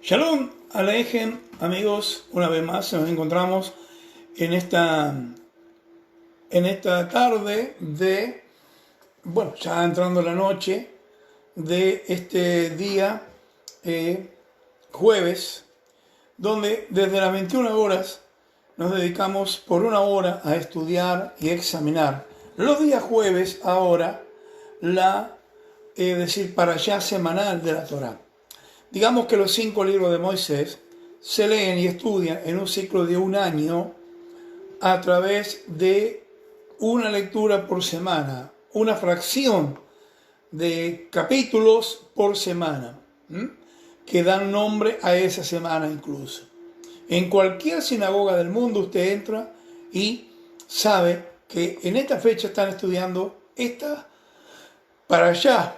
Shalom Aleichem, amigos, una vez más nos encontramos en esta tarde de, ya entrando la noche de este día jueves, donde desde las 21 horas nos dedicamos por una hora a estudiar y examinar los días jueves ahora parashá semanal de la Torá. Digamos que los 5 libros de Moisés se leen y estudian en un ciclo de un año a través de una lectura por semana, una fracción de capítulos por semana, que dan nombre a esa semana incluso. En cualquier sinagoga del mundo usted entra y sabe que en esta fecha están estudiando esta parashá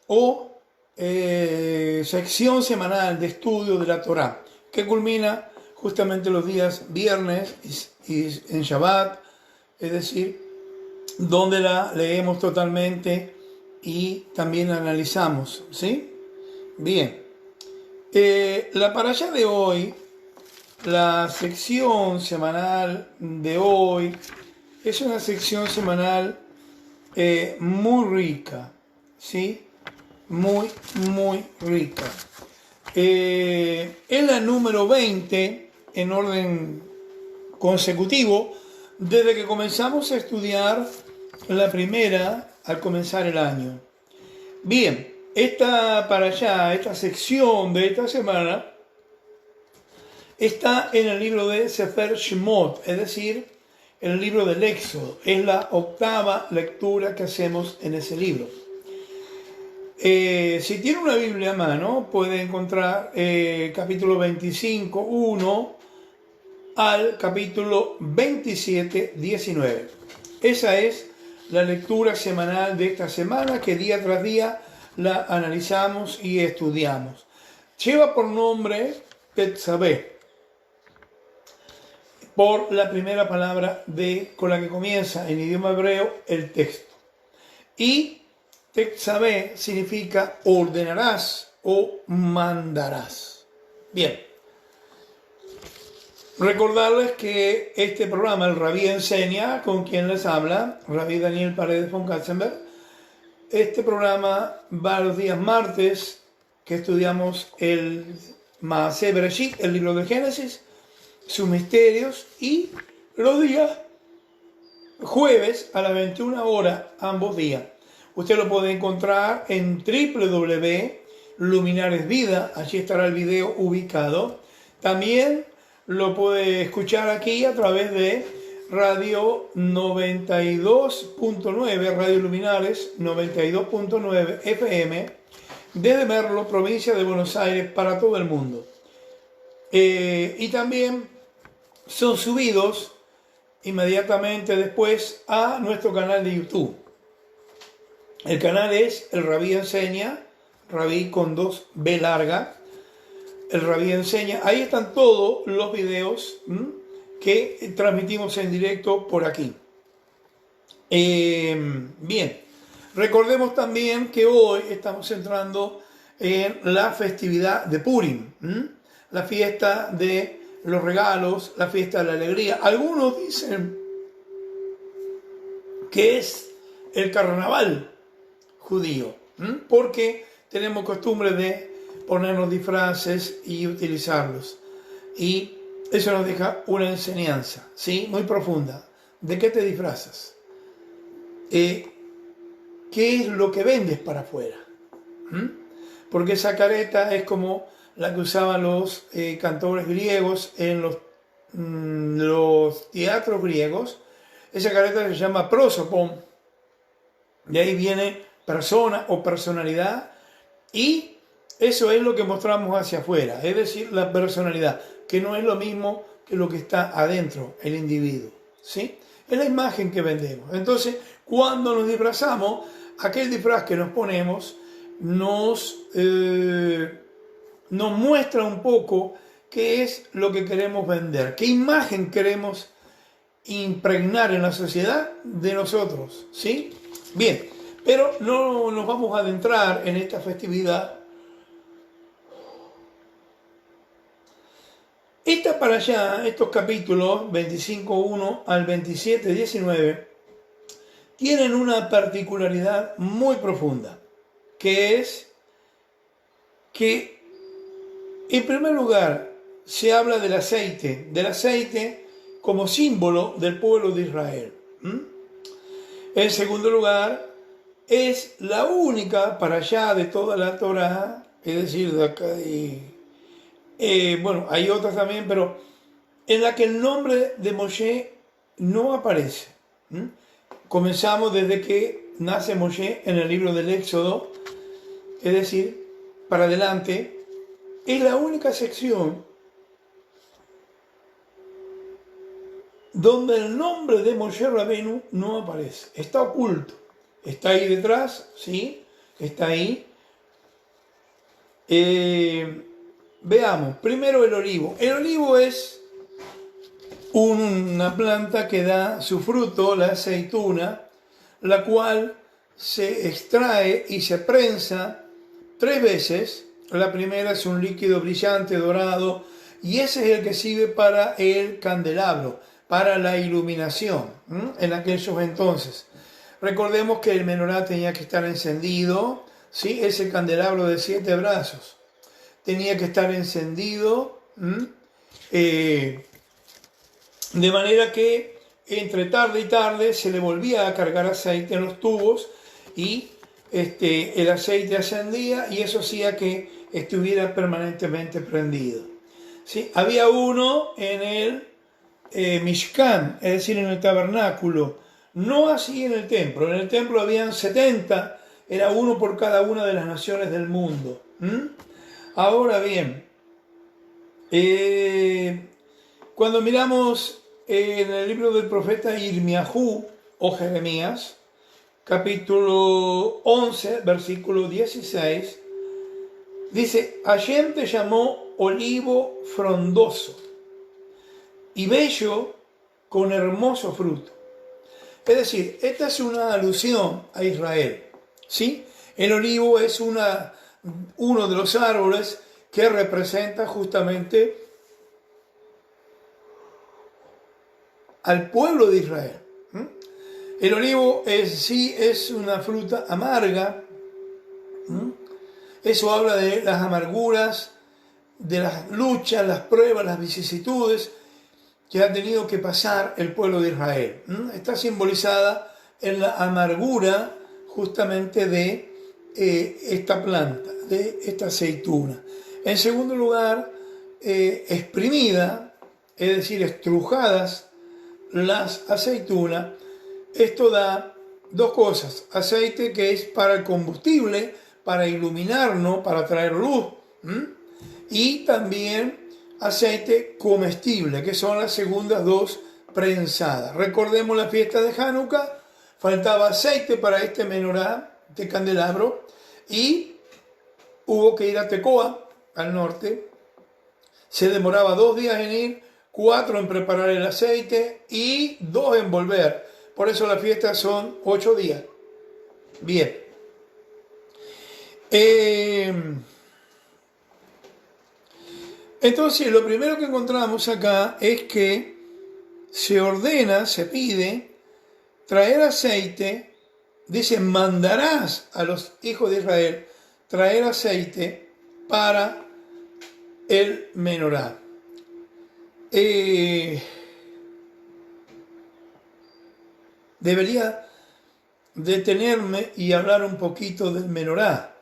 o sección semanal de estudio de la Torá, que culmina justamente los días viernes y en Shabbat, es decir, donde la leemos totalmente y también la analizamos, ¿sí? Bien, la parashá de hoy, la sección semanal de hoy, es una sección semanal muy rica, ¿sí? Muy rica. Es la número 20 en orden consecutivo desde que comenzamos a estudiar la primera al comenzar el año. Bien, esta sección de esta semana está en el libro de Sefer Shemot, es decir, el libro del Éxodo. Es la octava lectura que hacemos en ese libro. Si tiene una Biblia a mano, puede encontrar capítulo 25, 1 al capítulo 27, 19. Esa es la lectura semanal de esta semana, que día tras día la analizamos y estudiamos. Lleva por nombre Tetzaveh, por la primera palabra con la que comienza en idioma hebreo el texto. Y Tetzaveh significa ordenarás o mandarás. Bien. Recordarles que este programa, el Rabí Enseña, con quien les habla, Rabí Daniel Paredes von Katzenberg, este programa va los días martes, que estudiamos el Maaseh Bereshit, el libro de Génesis, sus misterios, y los días jueves a las 21 horas, ambos días. Usted lo puede encontrar en www.luminaresvida, allí estará el video ubicado. También lo puede escuchar aquí a través de Radio 92.9, Radio Luminares 92.9 FM, desde Merlo, provincia de Buenos Aires, para todo el mundo. Y también son subidos inmediatamente después a nuestro canal de YouTube. El canal es el Rabí Enseña, Rabí con 2 B larga, el Rabí Enseña. Ahí están todos los videos que transmitimos en directo por aquí. Bien, recordemos también que hoy estamos entrando en la festividad de Purim, la fiesta de los regalos, la fiesta de la alegría. Algunos dicen que es el carnaval judío, porque tenemos costumbre de ponernos disfraces y utilizarlos, y eso nos deja una enseñanza, ¿sí? Muy profunda. ¿De qué te disfrazas? ¿Qué es lo que vendes para afuera? Porque esa careta es como la que usaban los cantores griegos en los teatros griegos. Esa careta se llama prosopon, de ahí viene persona o personalidad, y eso es lo que mostramos hacia afuera, es decir, la personalidad, que no es lo mismo que lo que está adentro, el individuo, ¿sí? Es la imagen que vendemos. Entonces, cuando nos disfrazamos, aquel disfraz que nos ponemos nos muestra un poco qué es lo que queremos vender, qué imagen queremos impregnar en la sociedad de nosotros, ¿sí? Bien. Pero no nos vamos a adentrar en esta festividad Esta para allá, estos capítulos 25.1 al 27.19, tienen una particularidad muy profunda, que es que, en primer lugar, se habla del aceite como símbolo del pueblo de Israel. En segundo lugar, es la única para allá de toda la Torá, es decir, de acá bueno, hay otras también, pero en la que el nombre de Moshe no aparece. Comenzamos desde que nace Moshe en el libro del Éxodo, es decir, para adelante, es la única sección donde el nombre de Moshe Rabenu no aparece, está oculto. Está ahí detrás, ¿sí? Está ahí. Veamos, primero el olivo. El olivo es una planta que da su fruto, la aceituna, la cual se extrae y se prensa 3 veces. La primera es un líquido brillante, dorado, y ese es el que sirve para el candelabro, para la iluminación, en aquellos entonces. Recordemos que el menorá tenía que estar encendido, ¿sí? Ese candelabro de 7 brazos tenía que estar encendido, de manera que entre tarde y tarde se le volvía a cargar aceite en los tubos y el aceite ascendía y eso hacía que estuviera permanentemente prendido. ¿Sí? Había uno en el Mishkan, es decir, en el tabernáculo, no así en el templo. En el templo habían 70, era uno por cada una de las naciones del mundo. Ahora bien, cuando miramos en el libro del profeta Irmiajú o Jeremías, capítulo 11, versículo 16, dice: Hashem te llamó olivo frondoso y bello con hermoso fruto. Es decir, esta es una alusión a Israel, ¿sí? El olivo es uno de los árboles que representa justamente al pueblo de Israel. El olivo es una fruta amarga. Eso habla de las amarguras, de las luchas, las pruebas, las vicisitudes que ha tenido que pasar el pueblo de Israel. Está simbolizada en la amargura justamente de esta planta, de esta aceituna. En segundo lugar, exprimida, es decir, estrujadas las aceitunas. Esto da 2 cosas: aceite, que es para el combustible, para iluminarnos, para traer luz, y también aceite comestible, que son las segundas 2 prensadas. Recordemos la fiesta de Hanukkah, faltaba aceite para este menorá, este candelabro, y hubo que ir a Tecoa, al norte. Se demoraba 2 días en ir, 4 en preparar el aceite y 2 en volver. Por eso las fiestas son 8 días. Bien. Entonces, lo primero que encontramos acá es que se ordena, se pide traer aceite. Dice: mandarás a los hijos de Israel traer aceite para el menorá. Debería detenerme y hablar un poquito del menorá.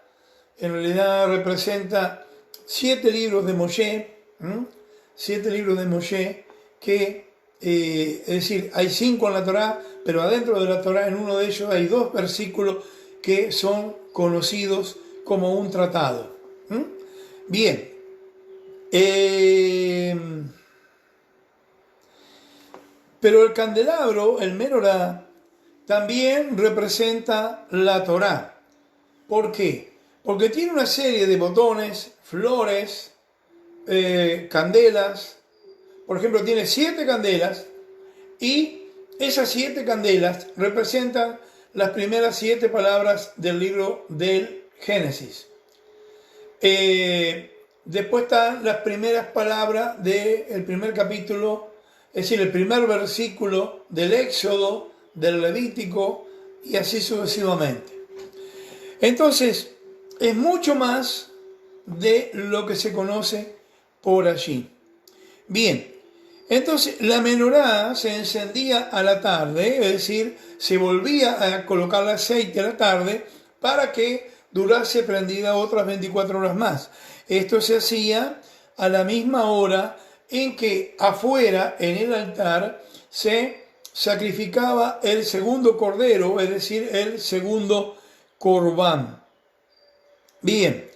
En realidad representa 7 libros de Moshe, 7 libros de Moshe que, es decir, hay 5 en la Torá, pero adentro de la Torá, en uno de ellos hay 2 versículos que son conocidos como un tratado. Bien. Pero el candelabro, el menorá, también representa la Torá. ¿Por qué? Porque tiene una serie de botones, flores, candelas. Por ejemplo, tiene 7 candelas y esas 7 candelas representan las primeras 7 palabras del libro del Génesis. después están las primeras palabras del primer capítulo, es decir, el primer versículo del Éxodo, del Levítico, y así sucesivamente. Entonces, es mucho más de lo que se conoce por allí. Bien, entonces la menorá se encendía a la tarde, es decir, se volvía a colocar el aceite a la tarde para que durase prendida otras 24 horas más. Esto se hacía a la misma hora en que afuera, en el altar, se sacrificaba el segundo cordero, es decir, el segundo corbán. Bien,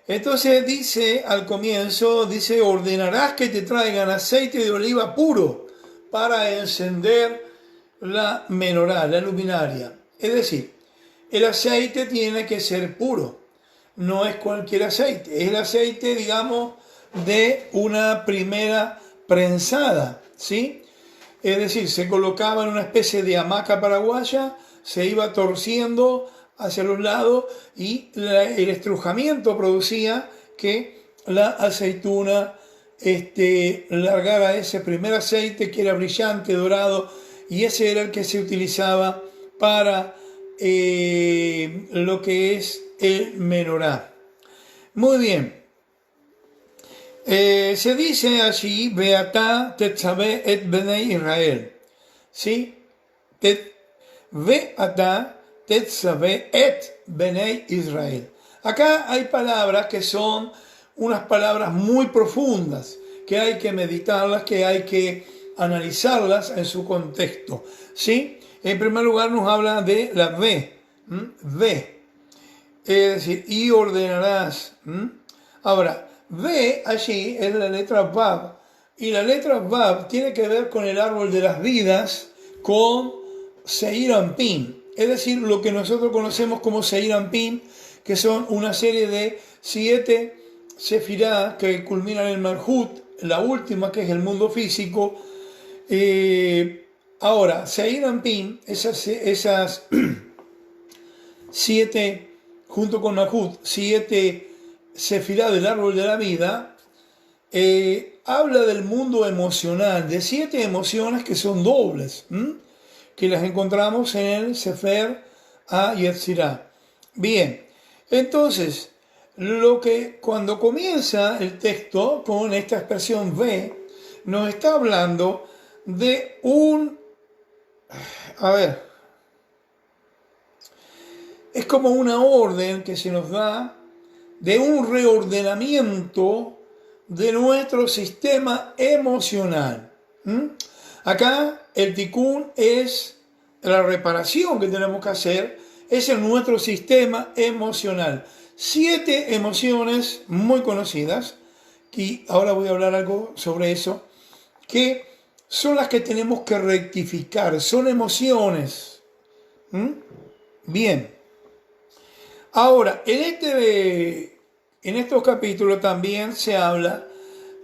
entonces dice al comienzo, dice, ordenarás que te traigan aceite de oliva puro para encender la menorá, la luminaria. Es decir, el aceite tiene que ser puro, no es cualquier aceite, es el aceite, digamos, de una primera prensada, ¿sí? Es decir, se colocaba en una especie de hamaca paraguaya, se iba torciendo hacia los lados y el estrujamiento producía que la aceituna largara ese primer aceite que era brillante, dorado, y ese era el que se utilizaba para lo que es el menorá. Muy bien. Se dice allí, Beatá tetzaveh et benei Israel. ¿Sí? Beatá tetzaveh et benei Israel. Acá hay palabras que son unas palabras muy profundas, que hay que meditarlas, que hay que analizarlas en su contexto. ¿Sí? En primer lugar nos habla de la ve, es decir, y ordenarás. Ahora, ve allí es la letra Vav, y la letra Vav tiene que ver con el árbol de las vidas, con Seir Anpin, es decir, lo que nosotros conocemos como Seir Anpin, que son una serie de 7 sefirá que culminan en Malhut, la última que es el mundo físico. Ahora, Seir Anpin, esas 7, junto con Malhut, 7 sefirá del árbol de la vida, habla del mundo emocional, de 7 emociones que son dobles, que las encontramos en el Sefer HaYetzirah. Bien, entonces, cuando comienza el texto con esta expresión ve, nos está hablando de es como una orden que se nos da de un reordenamiento de nuestro sistema emocional. Acá el tikkun es la reparación que tenemos que hacer, es en nuestro sistema emocional. 7 emociones muy conocidas, y ahora voy a hablar algo sobre eso, que son las que tenemos que rectificar, son emociones. Bien. Ahora, en estos capítulos también se habla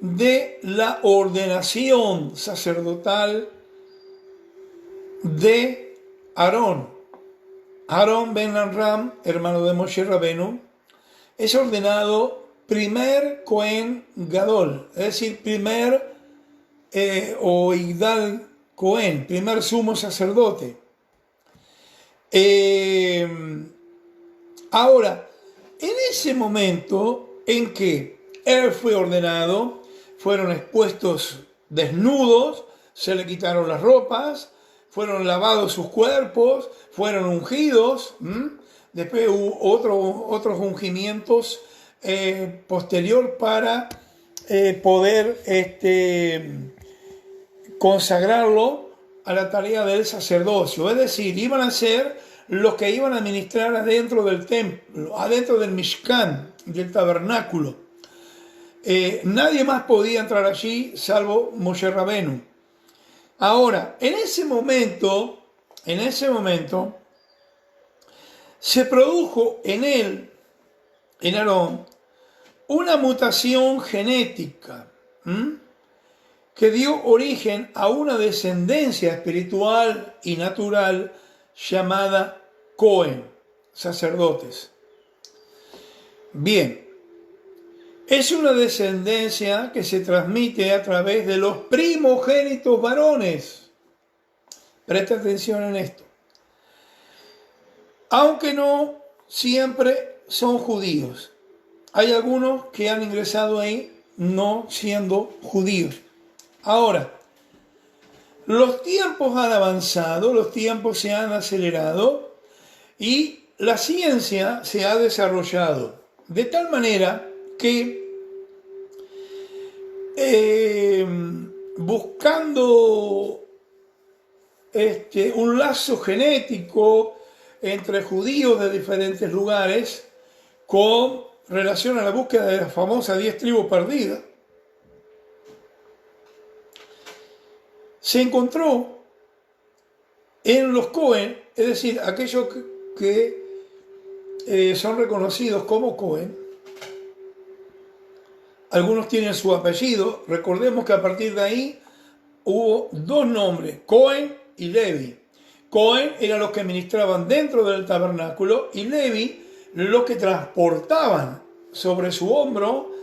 de la ordenación sacerdotal de Aarón. Aarón ben Amram, hermano de Moshe Rabenu, es ordenado primer Cohen Gadol, es decir, primer o Igdal Cohen, primer sumo sacerdote. Ahora, en ese momento en que él fue ordenado, fueron expuestos desnudos, se le quitaron las ropas, fueron lavados sus cuerpos, fueron ungidos, después hubo otros ungimientos posterior para poder consagrarlo a la tarea del sacerdocio, es decir, iban a ser los que iban a ministrar adentro del templo, adentro del Mishkan, del tabernáculo. Nadie más podía entrar allí salvo Moshe Rabenu. Ahora, en ese momento, se produjo en él, en Aarón, una mutación genética que dio origen a una descendencia espiritual y natural llamada Cohen, sacerdotes. Bien, Es una descendencia que se transmite a través de los primogénitos varones. Presta atención en esto. Aunque no siempre son judíos. Hay algunos que han ingresado ahí no siendo judíos. Ahora, los tiempos han avanzado, los tiempos se han acelerado y la ciencia se ha desarrollado de tal manera que buscando un lazo genético entre judíos de diferentes lugares con relación a la búsqueda de la famosa 10 tribus perdidas, se encontró en los Cohen, es decir, aquellos que son reconocidos como Cohen. Algunos tienen su apellido. Recordemos que a partir de ahí hubo dos nombres, Cohen y Levi. Cohen eran los que ministraban dentro del tabernáculo y Levi los que transportaban sobre su hombro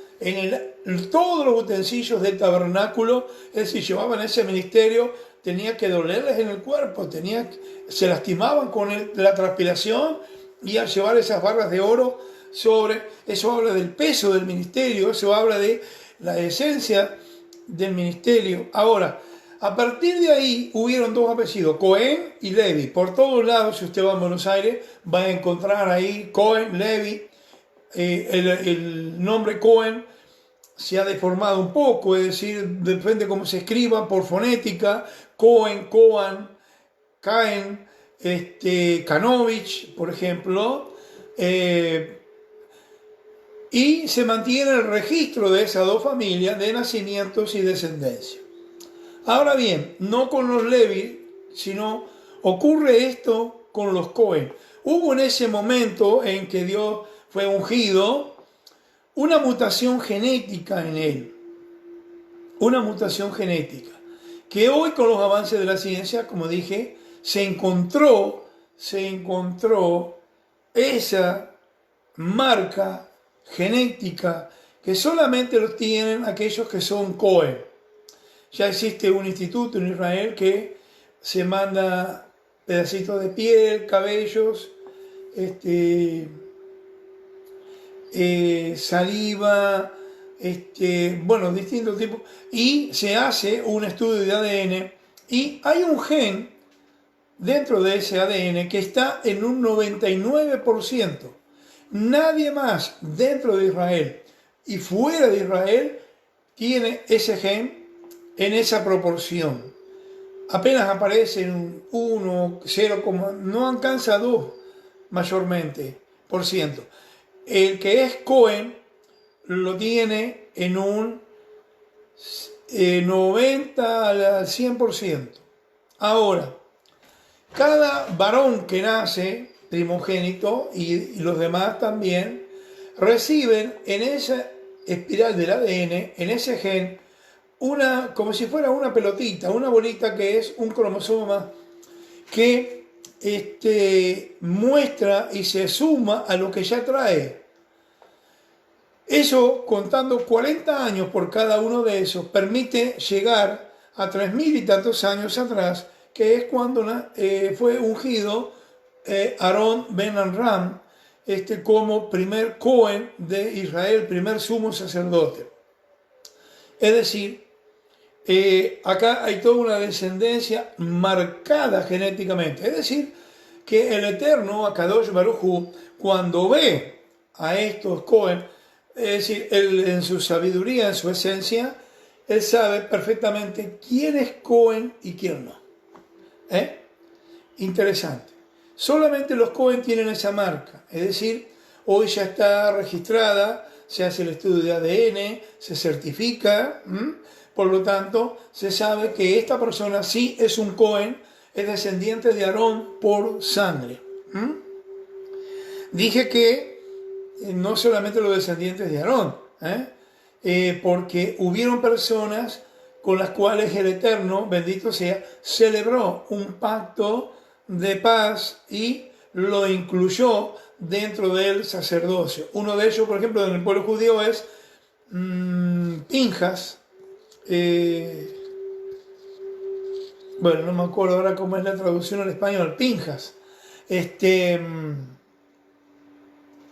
todos los utensilios del tabernáculo. Es decir, llevaban ese ministerio, tenía que dolerles en el cuerpo, se lastimaban con la transpiración, y al llevar esas barras de oro eso habla del peso del ministerio, eso habla de la esencia del ministerio. Ahora, a partir de ahí hubieron dos apellidos, Cohen y Levi. Por todos lados, si usted va a Buenos Aires, va a encontrar ahí Cohen, Levi. El nombre Cohen se ha deformado un poco, es decir, depende cómo se escriba por fonética. Cohen, Cohen, Caen, Kanovich, por ejemplo. Y se mantiene el registro de esas dos familias de nacimientos y descendencia. Ahora bien, no con los Levi, sino ocurre esto con los Cohen. Hubo en ese momento en que Dios fue ungido una mutación genética en él. Una mutación genética. Que hoy con los avances de la ciencia, como dije, se encontró esa marca genética que solamente los tienen aquellos que son Cohen. Ya existe un instituto en Israel que se manda pedacitos de piel, cabellos, saliva, distintos tipos, y se hace un estudio de ADN y hay un gen dentro de ese ADN que está en un 99%. Nadie más dentro de Israel y fuera de Israel tiene ese gen en esa proporción. Apenas aparece en 1, 0, no alcanza 2 mayormente por ciento. El que es Cohen lo tiene en un 90 al 100%. Ahora, cada varón que nace, primogénito, y los demás también, reciben en esa espiral del ADN, en ese gen, como si fuera una pelotita, una bolita que es un cromosoma que muestra y se suma a lo que ya trae. Eso, contando 40 años por cada uno de esos, permite llegar a 3000 y tantos años atrás, que es cuando fue ungido Aarón ben Amram como primer Cohen de Israel, primer sumo sacerdote. Es decir, acá hay toda una descendencia marcada genéticamente. Es decir, que el Eterno, Akadosh Baruj Hu, cuando ve a estos Cohen, es decir, él en su sabiduría, en su esencia, él sabe perfectamente quién es Cohen y quién no. Interesante. Solamente los Cohen tienen esa marca. Es decir, hoy ya está registrada, se hace el estudio de ADN, se certifica. Por lo tanto, se sabe que esta persona sí es un Cohen, es descendiente de Aarón por sangre. Dije que no solamente los descendientes de Aarón, porque hubieron personas con las cuales el Eterno, bendito sea, celebró un pacto de paz y lo incluyó dentro del sacerdocio. Uno de ellos, por ejemplo, en el pueblo judío es Pinjas, bueno, no me acuerdo ahora cómo es la traducción al español, Pinjas,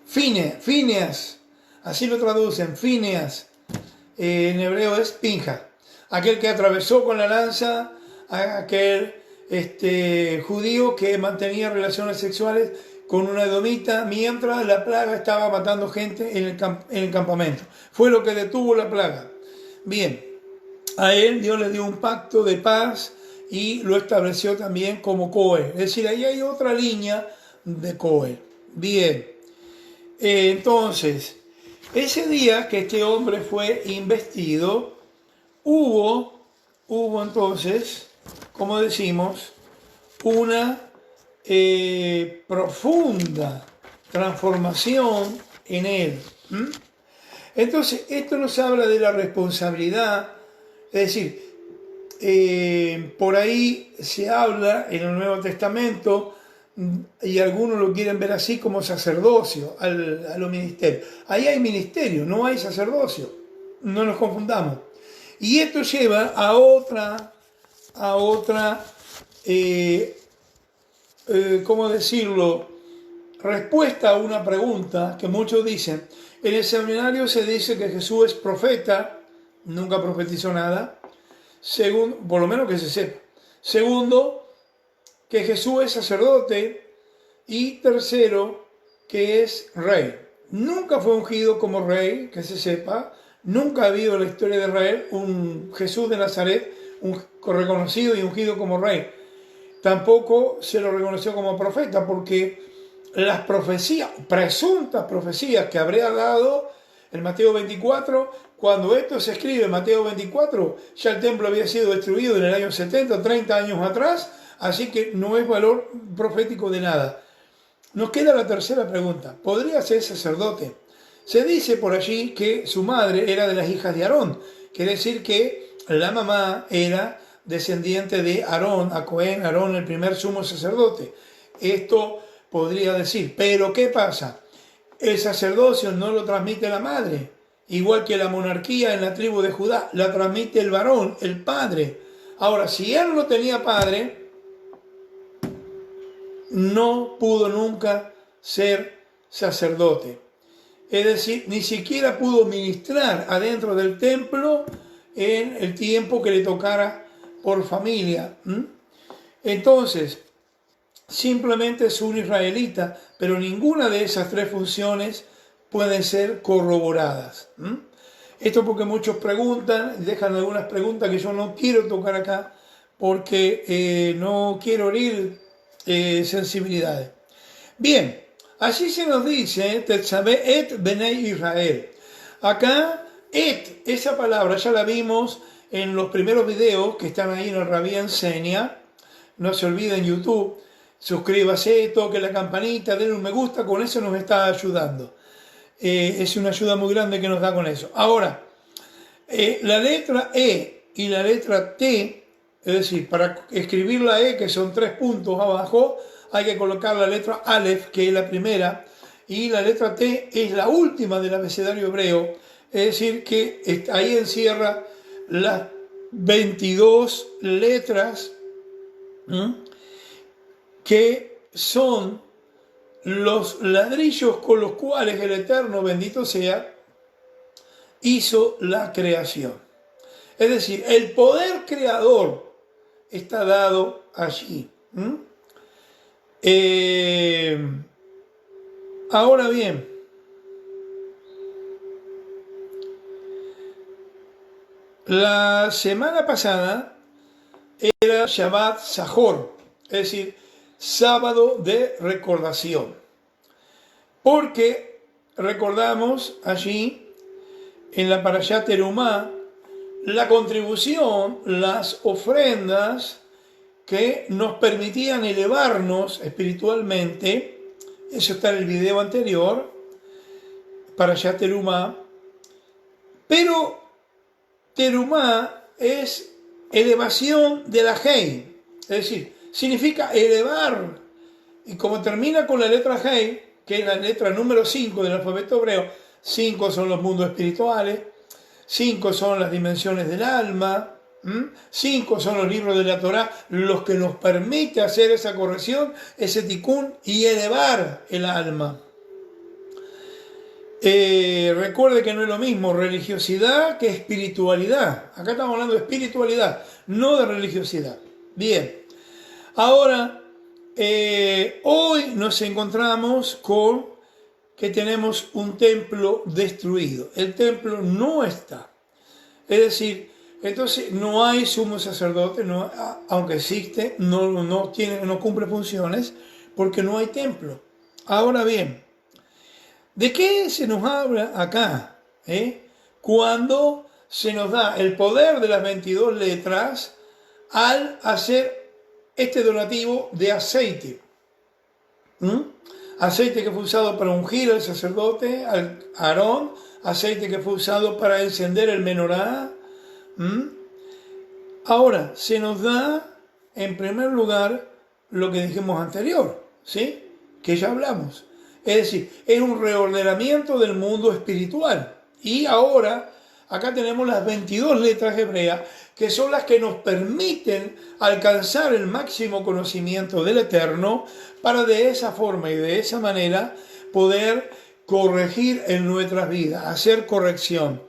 Fineas, así lo traducen, Fineas, en hebreo es Pinja, aquel que atravesó con la lanza a aquel judío que mantenía relaciones sexuales con una edomita mientras la plaga estaba matando gente en el campamento. Fue lo que detuvo la plaga. Bien, a él Dios le dio un pacto de paz y lo estableció también como Cohen. Es decir, ahí hay otra línea de Cohen. Bien, entonces, ese día que este hombre fue investido, hubo entonces, como decimos, una profunda transformación en él. Entonces, esto nos habla de la responsabilidad, es decir, por ahí se habla en el Nuevo Testamento, y algunos lo quieren ver así como sacerdocio a los ministerios. Ahí hay ministerio, no hay sacerdocio, no nos confundamos. Y esto lleva a otra, ¿cómo decirlo? Respuesta a una pregunta que muchos dicen. En el seminario se dice que Jesús es profeta, nunca profetizó nada. Segundo, por lo menos que se sepa. Segundo, que Jesús es sacerdote. Y tercero, que es rey. Nunca fue ungido como rey, que se sepa. Nunca ha habido en la historia de Israel un Jesús de Nazaret reconocido y ungido como rey. Tampoco se lo reconoció como profeta, porque las profecías, presuntas profecías que habría dado en Mateo 24, cuando esto se escribe en Mateo 24, ya el templo había sido destruido en el año 70, 30 años atrás, así que no es valor profético de nada. Nos queda la tercera pregunta. ¿Podría ser sacerdote? Se dice por allí que su madre era de las hijas de Aarón, quiere decir que la mamá era descendiente de Aarón, a Cohen, Aarón, el primer sumo sacerdote. Esto podría decir, pero ¿qué pasa? El sacerdocio no lo transmite la madre, igual que la monarquía en la tribu de Judá, la transmite el varón, el padre. Ahora, si él no tenía padre, no pudo nunca ser sacerdote. Es decir, ni siquiera pudo ministrar adentro del templo en el tiempo que le tocara por familia. Entonces, simplemente es un israelita, pero ninguna de esas tres funciones pueden ser corroboradas. Esto porque muchos preguntan, dejan algunas preguntas que yo no quiero tocar acá, porque no quiero herir sensibilidades. Bien, así se nos dice, Tetzaveh et Benei Israel. Acá, esa palabra ya la vimos en los primeros videos que están ahí en el Rabí Enseña. No se olviden en YouTube, suscríbase, toque la campanita, denle un me gusta, con eso nos está ayudando. Es una ayuda muy grande que nos da con eso. Ahora, la letra E y la letra T, es decir, para escribir la E, que son 3 puntos abajo, hay que colocar la letra Aleph, que es la primera, y la letra T es la última del abecedario hebreo, es decir, que ahí encierra las 22 letras que son los ladrillos con los cuales el Eterno, bendito sea, hizo la creación. Es decir, el poder creador está dado allí. Ahora bien, la semana pasada era Shabbat Zahor, es decir, sábado de recordación, porque recordamos allí en la Parashá Terumá la contribución, las ofrendas que nos permitían elevarnos espiritualmente. Eso está en el video anterior, Parashá Terumá. Pero Terumá es elevación de la Hei, es decir, significa elevar. Y como termina con la letra Hei, que es la letra número 5 del alfabeto hebreo, 5 son los mundos espirituales, 5 son las dimensiones del alma, 5 son los libros de la Torá, los que nos permite hacer esa corrección, ese tikkun y elevar el alma. Recuerde que no es lo mismo religiosidad que espiritualidad. Acá estamos hablando de espiritualidad, no de religiosidad. Bien, ahora, hoy nos encontramos con que tenemos un templo destruido. El templo no está. Es decir, entonces no hay sumo sacerdote, no, aunque existe, no cumple funciones porque no hay templo. Ahora bien, ¿de qué se nos habla acá? Cuando se nos da el poder de las 22 letras al hacer este donativo de aceite. Aceite que fue usado para ungir al sacerdote, al Aarón, aceite que fue usado para encender el menorá. Ahora, se nos da, en primer lugar, lo que dijimos anterior, ¿sí? Que ya hablamos. Es decir, es un reordenamiento del mundo espiritual. Y ahora, acá tenemos las 22 letras hebreas, que son las que nos permiten alcanzar el máximo conocimiento del Eterno, para de esa forma y de esa manera poder corregir en nuestras vidas, hacer corrección.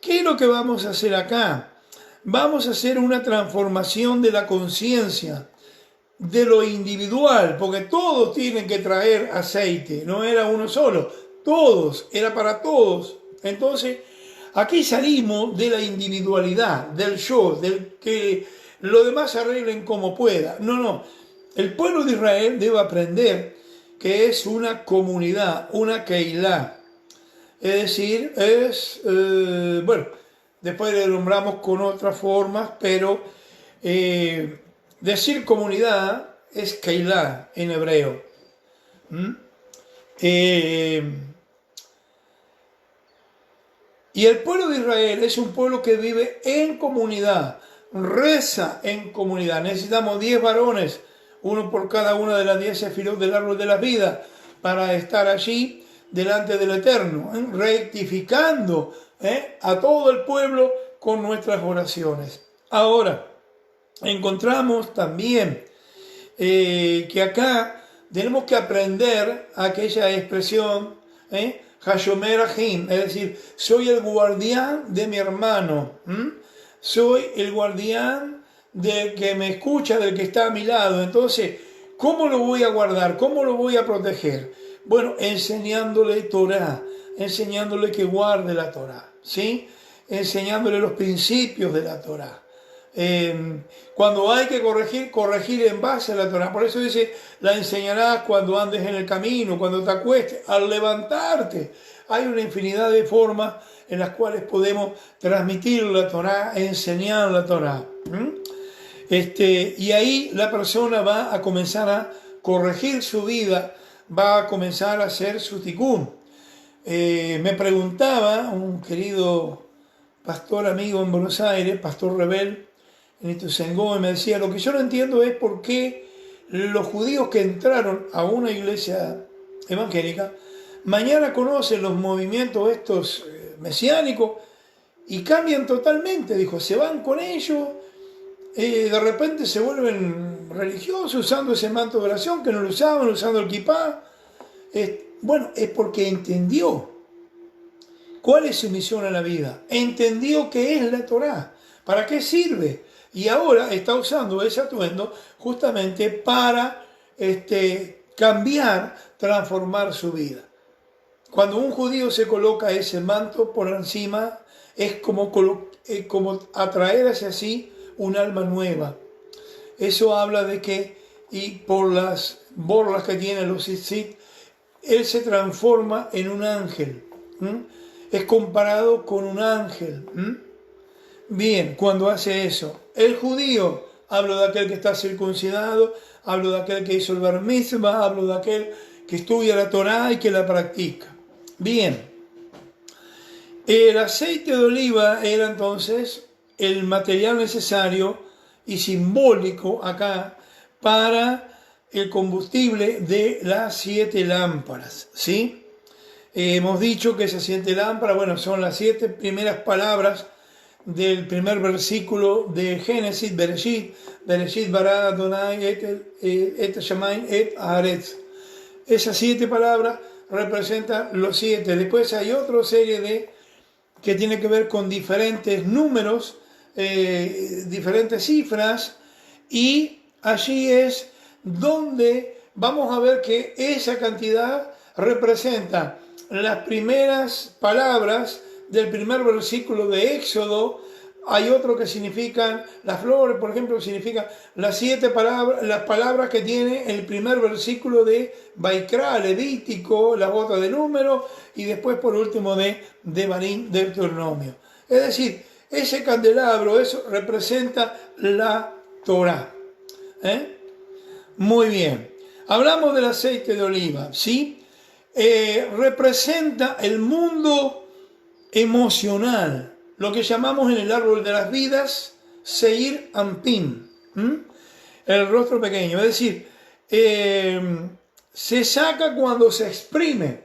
¿Qué es lo que vamos a hacer acá? Vamos a hacer una transformación de la conciencia, de lo individual, porque todos tienen que traer aceite, no era uno solo, todos, era para todos. Entonces, aquí salimos de la individualidad, del yo, del que los demás se arreglen como pueda. No, el pueblo de Israel debe aprender que es una comunidad, una Keilah. Es decir, después le nombramos con otras formas, pero decir comunidad es Keilah en hebreo. Y el pueblo de Israel es un pueblo que vive en comunidad, reza en comunidad. Necesitamos 10 varones, uno por cada una de las 10 sefirot del árbol de la vida, para estar allí delante del Eterno, rectificando a todo el pueblo con nuestras oraciones. Ahora, encontramos también que acá tenemos que aprender aquella expresión, Hashomer Ahim, es decir, soy el guardián de mi hermano, soy el guardián del que me escucha, del que está a mi lado. Entonces, ¿cómo lo voy a guardar? ¿Cómo lo voy a proteger? Bueno, enseñándole Torah, enseñándole que guarde la Torah, ¿sí? Enseñándole los principios de la Torah. Cuando hay que corregir en base a la Torah. Por eso dice, la enseñarás cuando andes en el camino, cuando te acuestes, al levantarte. Hay una infinidad de formas en las cuales podemos transmitir la Torah, enseñar la Torah. Y ahí la persona va a comenzar a corregir su vida, va a comenzar a hacer su tikkun. Me preguntaba un querido pastor amigo en Buenos Aires, pastor Rebel, en Ituzaingó, y me decía, lo que yo no entiendo es por qué los judíos que entraron a una iglesia evangélica, mañana conocen los movimientos estos mesiánicos y cambian totalmente. Dijo, se van con ellos, de repente se vuelven religiosos usando ese manto de oración que no lo usaban, usando el kipá. Bueno, es porque entendió cuál es su misión en la vida, entendió qué es la Torá, para qué sirve. Y ahora está usando ese atuendo justamente para cambiar, transformar su vida. Cuando un judío se coloca ese manto por encima, es como atraer hacia sí un alma nueva. Eso habla de que, y por las borlas que tienen los tzitzit, él se transforma en un ángel. Es comparado con un ángel. Bien, cuando hace eso, el judío, hablo de aquel que está circuncidado, hablo de aquel que hizo el bar mitzvah, hablo de aquel que estudia la Torá y que la practica. Bien, el aceite de oliva era entonces el material necesario y simbólico acá para el combustible de las 7 lámparas, ¿sí? Hemos dicho que se siente lámpara, bueno, son las 7 primeras palabras del primer versículo de Génesis, Bereshit, Bereshit bara Adonai et Shamayim et Haaretz. Esas 7 palabras representan los 7. Después hay otra serie que tiene que ver con diferentes números, diferentes cifras, y allí es donde vamos a ver que esa cantidad representa las primeras palabras del primer versículo de Éxodo. Hay otro que significan las flores, por ejemplo, significan las 7 palabras, las palabras que tiene el primer versículo de Baikra, Levítico, la bota de número, y después por último de Devarim, Deuteronomio. Es decir, ese candelabro, eso representa la Torá. Muy bien. Hablamos del aceite de oliva, ¿sí? Representa el mundo emocional, lo que llamamos en el árbol de las vidas Seir Anpin, el rostro pequeño, es decir, se saca cuando se exprime,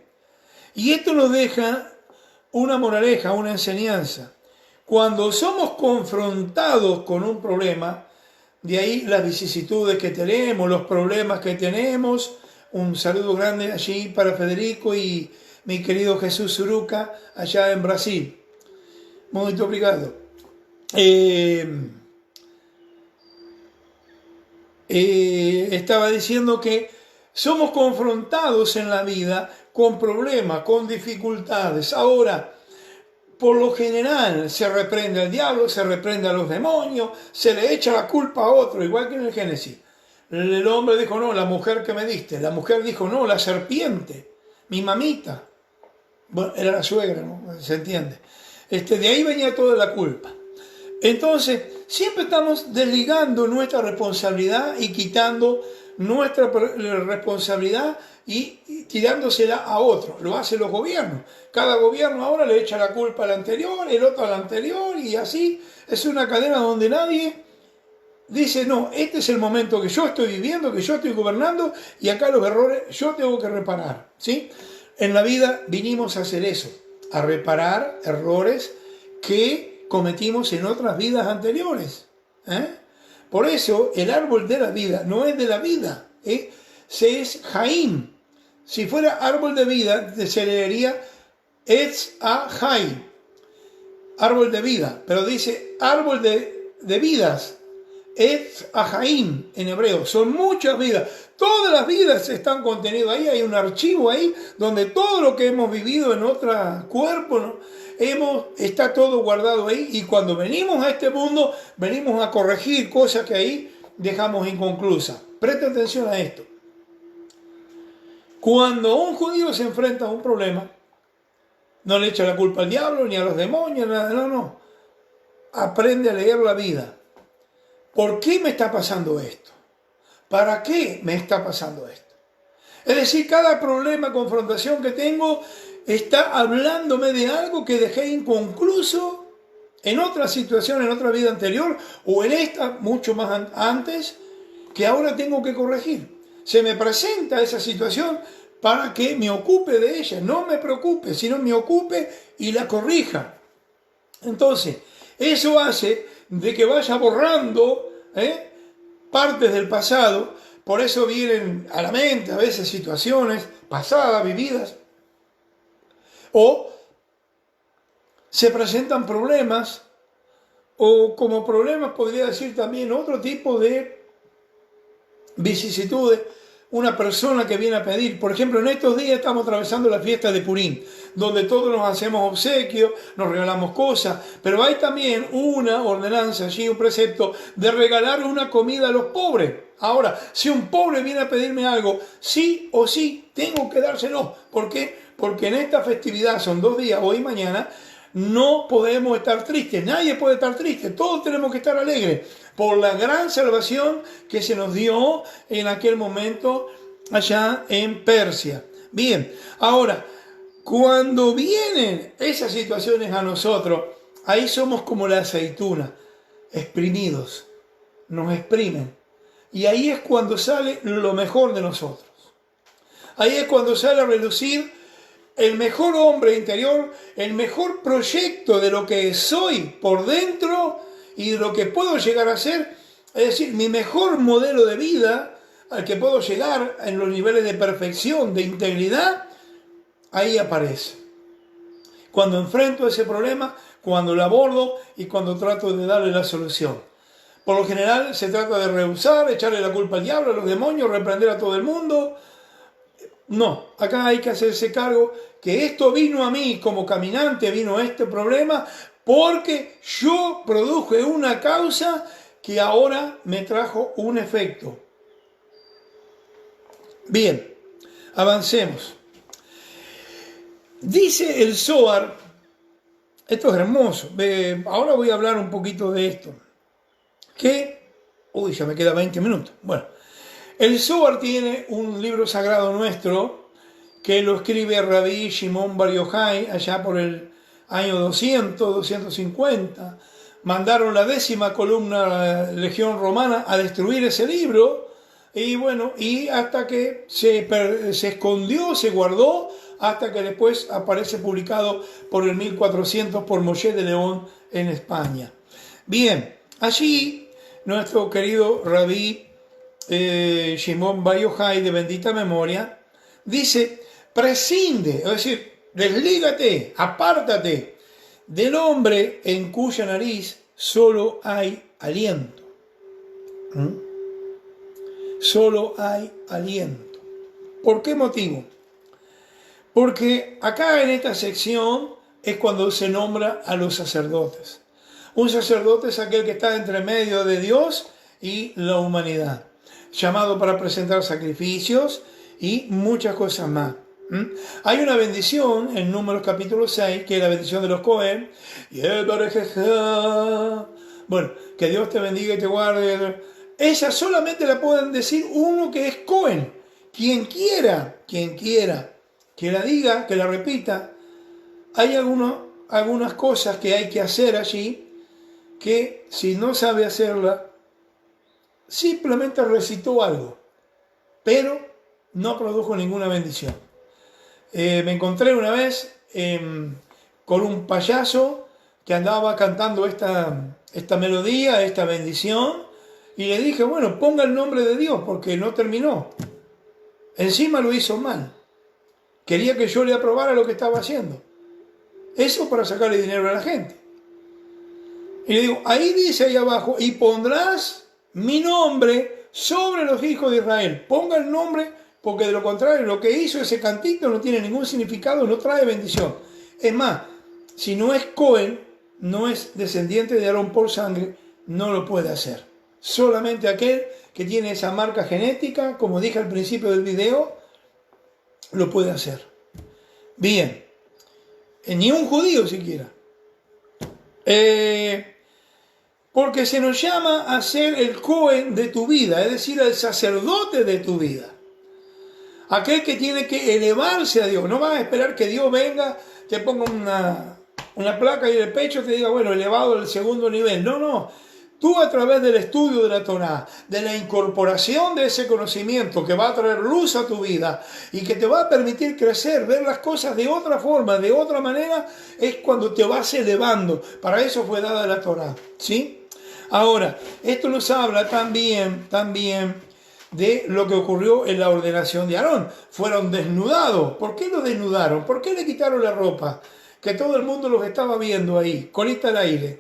y esto nos deja una moraleja, una enseñanza. Cuando somos confrontados con un problema, de ahí las vicisitudes que tenemos, los problemas que tenemos. Un saludo grande allí para Federico y mi querido Jesús Suruca allá en Brasil. Muy obrigado. Estaba diciendo que somos confrontados en la vida con problemas, con dificultades. Ahora, por lo general se reprende al diablo, se reprende a los demonios, se le echa la culpa a otro, igual que en el Génesis. El hombre dijo, no, la mujer que me diste. La mujer dijo, no, la serpiente, mi mamita. Bueno, era la suegra, ¿no? Se entiende. De ahí venía toda la culpa. Entonces, siempre estamos desligando nuestra responsabilidad y quitando nuestra responsabilidad y tirándosela a otro. Lo hacen los gobiernos. Cada gobierno ahora le echa la culpa al anterior, el otro al anterior, y así es una cadena donde nadie dice, no, este es el momento que yo estoy viviendo, que yo estoy gobernando, y acá los errores yo tengo que reparar, ¿sí? En la vida vinimos a hacer eso, a reparar errores que cometimos en otras vidas anteriores. Por eso el árbol de la vida no es de la vida, se es Jaim. Si fuera árbol de vida, se leería Etz HaJai, árbol de vida, pero dice árbol de vidas. Etz HaJaim en hebreo, son muchas vidas, todas las vidas están contenidas ahí, hay un archivo ahí donde todo lo que hemos vivido en otro cuerpo, ¿no? Está todo guardado ahí, y cuando venimos a este mundo venimos a corregir cosas que ahí dejamos inconclusas. Presta atención a esto. Cuando un judío se enfrenta a un problema, no le echa la culpa al diablo ni a los demonios, nada, no. Aprende a leer la vida. ¿Por qué me está pasando esto? ¿Para qué me está pasando esto? Es decir, cada problema, confrontación que tengo está hablándome de algo que dejé inconcluso en otra situación, en otra vida anterior, o en esta mucho más antes, que ahora tengo que corregir. Se me presenta esa situación para que me ocupe de ella, no me preocupe, sino me ocupe y la corrija. Entonces, eso hace de que vaya borrando partes del pasado. Por eso vienen a la mente a veces situaciones pasadas, vividas, o se presentan problemas, o como problemas podría decir también otro tipo de vicisitudes. Una persona que viene a pedir, por ejemplo, en estos días estamos atravesando la fiesta de Purim, donde todos nos hacemos obsequios, nos regalamos cosas, pero hay también una ordenanza allí, un precepto de regalar una comida a los pobres. Ahora, si un pobre viene a pedirme algo, sí o sí tengo que dárselo. ¿Por qué? Porque en esta festividad, son 2 días, hoy y mañana, no podemos estar tristes, nadie puede estar triste, todos tenemos que estar alegres por la gran salvación que se nos dio en aquel momento allá en Persia. Bien, ahora, cuando vienen esas situaciones a nosotros, ahí somos como la aceituna, exprimidos, nos exprimen, y ahí es cuando sale lo mejor de nosotros. Ahí es cuando sale a relucir el mejor hombre interior, el mejor proyecto de lo que soy por dentro y de lo que puedo llegar a ser, es decir, mi mejor modelo de vida al que puedo llegar en los niveles de perfección, de integridad, ahí aparece. Cuando enfrento ese problema, cuando lo abordo y cuando trato de darle la solución. Por lo general se trata de rehusar, echarle la culpa al diablo, a los demonios, reprender a todo el mundo. No, acá hay que hacerse cargo que esto vino a mí como caminante, vino este problema porque yo produje una causa que ahora me trajo un efecto. Bien, avancemos. Dice el Zohar, esto es hermoso, ahora voy a hablar un poquito de esto, ya me queda 20 minutos. Bueno, el Zohar tiene un libro sagrado nuestro que lo escribe Rabbi Shimon Bar Yochai allá por el año 200, 250. Mandaron la 10ª columna de la Legión Romana a destruir ese libro y hasta que se escondió, se guardó, hasta que después aparece publicado por el 1400 por Moshe de León en España. Bien, allí nuestro querido Rabí Shimon Bar Yochai, de bendita memoria, dice: prescinde, es decir, deslígate, apártate del hombre en cuya nariz solo hay aliento. Solo hay aliento. ¿Por qué motivo? Porque acá en esta sección es cuando se nombra a los sacerdotes. Un sacerdote es aquel que está entre medio de Dios y la humanidad, llamado para presentar sacrificios y muchas cosas más. Hay una bendición en Números capítulo 6, que es la bendición de los Cohen. Bueno, que Dios te bendiga y te guarde. Esa solamente la pueden decir uno que es Cohen. Quien quiera que la diga, que la repita. Hay algunas cosas que hay que hacer allí, que si no sabe hacerla, simplemente recitó algo, pero no produjo ninguna bendición. Me encontré una vez con un payaso que andaba cantando esta melodía, esta bendición, y le dije, bueno, ponga el nombre de Dios, porque no terminó. Encima lo hizo mal. Quería que yo le aprobara lo que estaba haciendo. Eso para sacarle dinero a la gente. Y le digo, ahí dice ahí abajo, y pondrás mi nombre sobre los hijos de Israel. Ponga el nombre, porque de lo contrario, lo que hizo ese cantito no tiene ningún significado, no trae bendición. Es más, si no es Cohen, no es descendiente de Aarón por sangre, no lo puede hacer. Solamente aquel que tiene esa marca genética, como dije al principio del video, lo puede hacer. Bien, ni un judío siquiera. Porque se nos llama a ser el Cohen de tu vida, es decir, el sacerdote de tu vida. Aquel que tiene que elevarse a Dios. No vas a esperar que Dios venga, te ponga una placa ahí en el pecho y te diga, bueno, elevado al segundo nivel. No. Tú, a través del estudio de la Torá, de la incorporación de ese conocimiento que va a traer luz a tu vida y que te va a permitir crecer, ver las cosas de otra forma, de otra manera, es cuando te vas elevando. Para eso fue dada la Torá, ¿sí? Ahora, esto nos habla también de lo que ocurrió en la ordenación de Aarón. Fueron desnudados. ¿Por qué los desnudaron? ¿Por qué le quitaron la ropa? Que todo el mundo los estaba viendo ahí, colita al aire.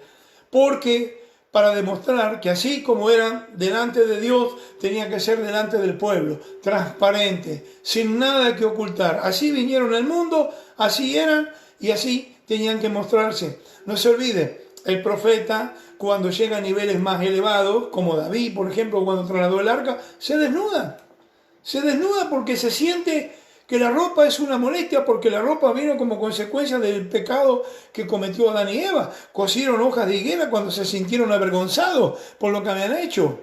Porque para demostrar que así como eran delante de Dios, tenían que ser delante del pueblo, transparente, sin nada que ocultar. Así vinieron al mundo, así eran y así tenían que mostrarse. No se olvide, el profeta, cuando llega a niveles más elevados, como David, por ejemplo, cuando trasladó el arca, se desnuda. Se desnuda porque se siente que la ropa es una molestia, porque la ropa vino como consecuencia del pecado que cometió Adán y Eva. Cosieron hojas de higuera cuando se sintieron avergonzados por lo que habían hecho.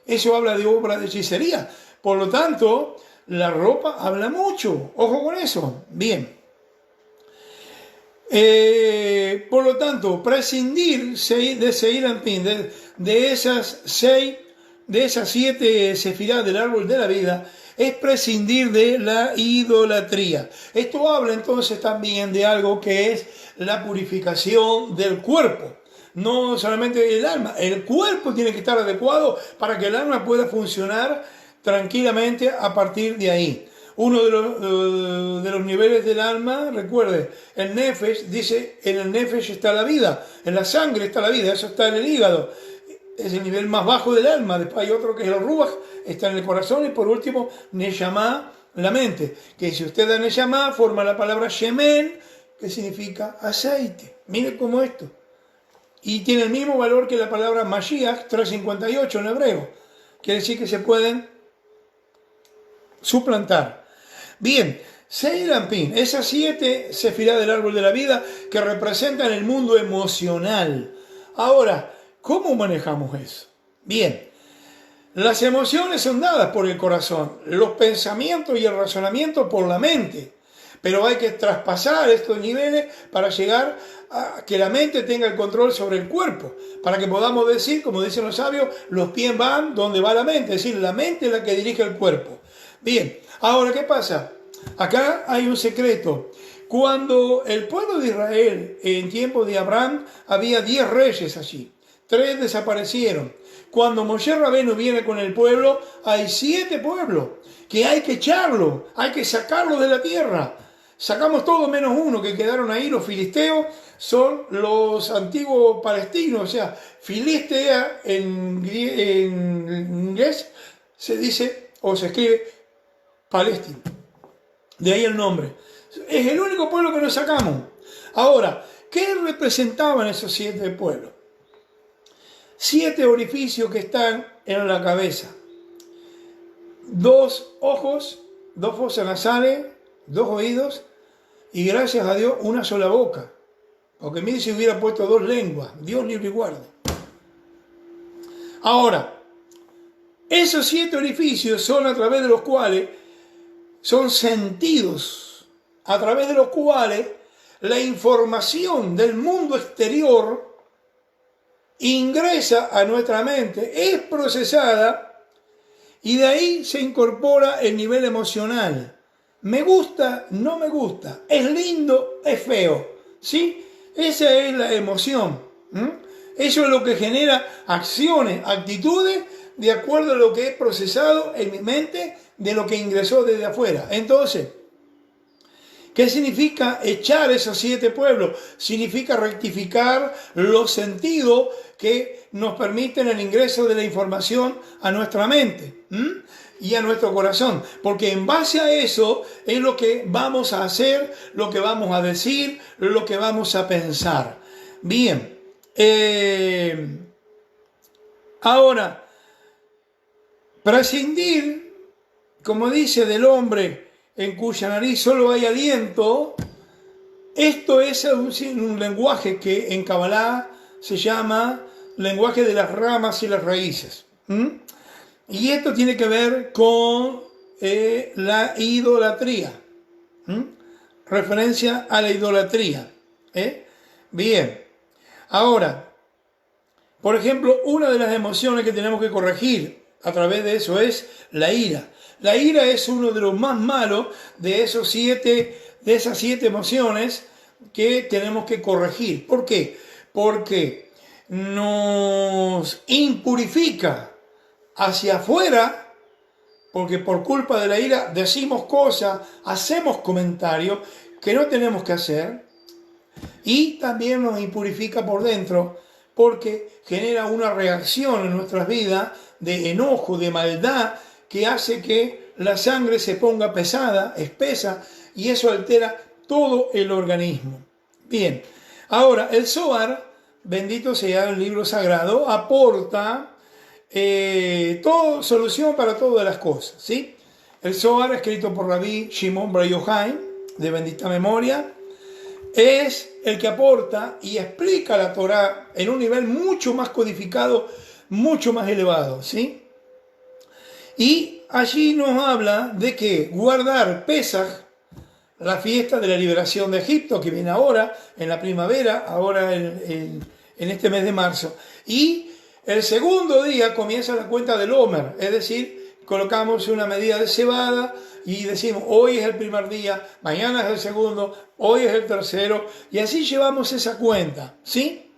Eso habla de obra de hechicería. Por lo tanto, la ropa habla mucho. Ojo con eso. Bien. Por lo tanto, prescindir de Seir Anpin, de esas 7 sefirá del árbol de la vida, es prescindir de la idolatría. Esto habla entonces también de algo que es la purificación del cuerpo. No solamente el alma, el cuerpo tiene que estar adecuado para que el alma pueda funcionar tranquilamente a partir de ahí. Uno de los niveles del alma, recuerde, el nefesh, dice, en el nefesh está la vida, en la sangre está la vida, eso está en el hígado. Es el nivel más bajo del alma. Después hay otro que es el ruach, está en el corazón. Y por último, neshama, la mente. Que si usted da neshama, forma la palabra shemen, que significa aceite. Mire cómo esto. Y tiene el mismo valor que la palabra Mashiach, 358 en hebreo. Quiere decir que se pueden suplantar. Bien, Seirampin, esas 7 sefirá del árbol de la vida que representan el mundo emocional. Ahora, ¿cómo manejamos eso? Bien, las emociones son dadas por el corazón, los pensamientos y el razonamiento por la mente, pero hay que traspasar estos niveles para llegar a que la mente tenga el control sobre el cuerpo, para que podamos decir, como dicen los sabios, los pies van donde va la mente, es decir, la mente es la que dirige el cuerpo. Bien, ahora, ¿qué pasa? Acá hay un secreto. Cuando el pueblo de Israel, en tiempo de Abraham, había 10 reyes allí. 3 desaparecieron. Cuando Moshe Rabenu viene con el pueblo, hay 7 pueblos que hay que echarlo, hay que sacarlo de la tierra. Sacamos todo menos uno que quedaron ahí. Los filisteos son los antiguos palestinos, o sea, Filistea en inglés se dice o se escribe Palestina. De ahí el nombre. Es el único pueblo que nos sacamos. Ahora, ¿qué representaban esos 7 pueblos? 7 orificios que están en la cabeza. 2 ojos, 2 fosas nasales, 2 oídos y gracias a Dios una sola boca. Porque mire si hubiera puesto 2 lenguas. Dios libre y guarde. Ahora, esos 7 orificios son a través de los cuales son sentidos, a través de los cuales la información del mundo exterior ingresa a nuestra mente, es procesada y de ahí se incorpora el nivel emocional. Me gusta, no me gusta, es lindo, es feo, ¿sí? Esa es la emoción. Eso es lo que genera acciones, actitudes, de acuerdo a lo que es procesado en mi mente, de lo que ingresó desde afuera. Entonces, ¿qué significa echar esos 7 pueblos? Significa rectificar los sentidos que nos permiten el ingreso de la información a nuestra mente y a nuestro corazón. Porque en base a eso es lo que vamos a hacer, lo que vamos a decir, lo que vamos a pensar. Bien. Ahora, prescindir, como dice, del hombre en cuya nariz solo hay aliento, esto es un lenguaje que en Kabbalah se llama lenguaje de las ramas y las raíces. Y esto tiene que ver con la idolatría. Referencia a la idolatría. Bien. Ahora, por ejemplo, una de las emociones que tenemos que corregir a través de eso es la ira. La ira es uno de los más malos de esas 7 emociones que tenemos que corregir. ¿Por qué? Porque nos impurifica hacia afuera, porque por culpa de la ira decimos cosas, hacemos comentarios que no tenemos que hacer, y también nos impurifica por dentro, porque genera una reacción en nuestras vidas de enojo, de maldad, que hace que la sangre se ponga pesada, espesa, y eso altera todo el organismo. Bien, ahora el Zohar, bendito sea el libro sagrado, aporta solución para todas las cosas, ¿sí? El Zohar, escrito por Rabí Shimon Bar Yochai, de bendita memoria, es el que aporta y explica la Torá en un nivel mucho más codificado, mucho más elevado, ¿sí? Y allí nos habla de que guardar Pesaj, la fiesta de la liberación de Egipto, que viene ahora, en la primavera, ahora en este mes de marzo. Y el segundo día comienza la cuenta del Omer, es decir, colocamos una medida de cebada y decimos, hoy es el primer día, mañana es el segundo, hoy es el tercero, y así llevamos esa cuenta, ¿sí?